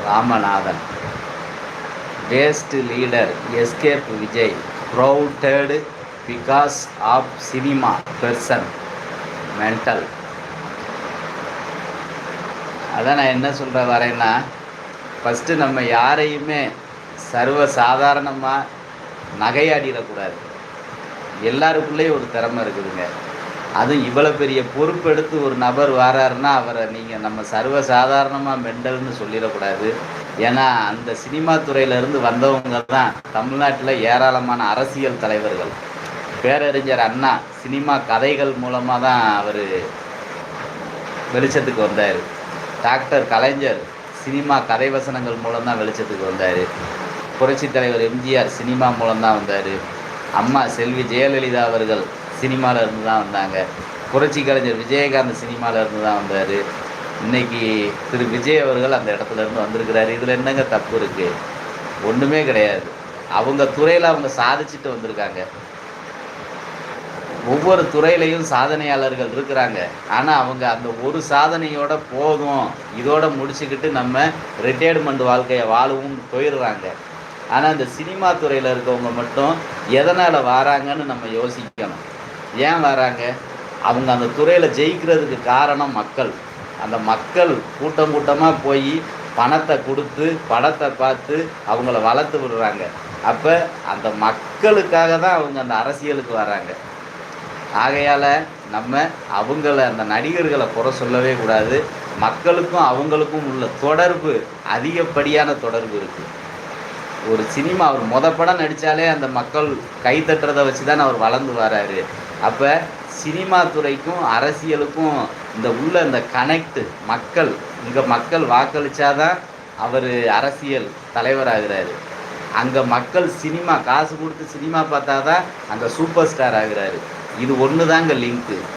Ramanathan. Waste leader escape Vijay ப்ரௌட்டட் because of cinema person mental. அதான் நான் என்ன சொல்கிற வரேன்னா, ஃபஸ்ட்டு நம்ம யாரையுமே சர்வ சாதாரணமாக நகையாடிடக்கூடாது. எல்லாருக்குள்ளேயும் ஒரு திறமை இருக்குதுங்க. அதுவும் இவ்வளோ பெரிய பொறுப்பெடுத்து ஒரு நபர் வராருன்னா அவரை நீங்கள் நம்ம சர்வ சாதாரணமாக மெண்டல்னு சொல்லிடக்கூடாது. ஏன்னா அந்த சினிமா துறையிலேருந்து வந்தவங்க தான் தமிழ்நாட்டில் ஏராளமான அரசியல் தலைவர்கள். பேரறிஞர் அண்ணா சினிமா கதைகள் மூலமாக தான் அவர் வெளிச்சத்துக்கு வந்தார். டாக்டர் கலைஞர் சினிமா கதை வசனங்கள் மூலம்தான் வெளிச்சத்துக்கு வந்தார். புரட்சி தலைவர் எம்ஜிஆர் சினிமா மூலம்தான் வந்தார். அம்மா செல்வி ஜெயலலிதா அவர்கள் சினிமாவில் இருந்து தான் வந்தாங்க. புரட்சி கலைஞர் விஜயகாந்த் சினிமாவில் இருந்து தான் வந்தார். இன்றைக்கி திரு விஜய் அவர்கள் அந்த இடத்துல இருந்து வந்திருக்கிறாரு. இதில் என்னங்க தப்பு இருக்குது? ஒன்றுமே கிடையாது. அவங்க துறையில் அவங்க சாதிச்சுட்டு வந்திருக்காங்க. ஒவ்வொரு துறையிலையும் சாதனையாளர்கள் இருக்கிறாங்க. ஆனால் அவங்க அந்த ஒரு சாதனையோட போதும், இதோட முடிச்சுக்கிட்டு நம்ம ரிட்டையர்மெண்ட் வாழ்க்கையை வாழவும் போயிடுறாங்க. ஆனால் இந்த சினிமா துறையில் இருக்கவங்க மட்டும் எதனால் வராங்கன்னு நம்ம யோசிக்கணும். ஏன் வராங்க? அவங்க அந்த துறையில் ஜெயிக்கிறதுக்கு காரணம் மக்கள். அந்த மக்கள் கூட்டம் கூட்டமாக போய் பணத்தை கொடுத்து படத்தை பார்த்து அவங்கள வளர்த்து விடுறாங்க. அப்போ அந்த மக்களுக்காக தான் அவங்க அந்த அரசியலுக்கு வராங்க. ஆகையால் நம்ம அவங்கள அந்த நடிகர்களை குறை சொல்லவே கூடாது. மக்களுக்கும் அவங்களுக்கும் உள்ள தொடர்பு அதிகப்படியான தொடர்பு இருக்குது. ஒரு சினிமா அவர் படம் நடித்தாலே அந்த மக்கள் கைத்தட்டுறதை வச்சு தான் அவர் வளர்ந்து வராரு. அப்போ சினிமா துறைக்கும் அரசியலுக்கும் இந்த கனெக்ட் மக்கள், இங்கே மக்கள் வாக்களித்தாதான் அவர் அரசியல் தலைவராகிறாரு. அங்கே மக்கள் சினிமா காசு கொடுத்து சினிமா பார்த்தா தான் அங்கே சூப்பர் ஸ்டார் ஆகிறாரு. இது ஒன்று தாங்க லிங்க்கு.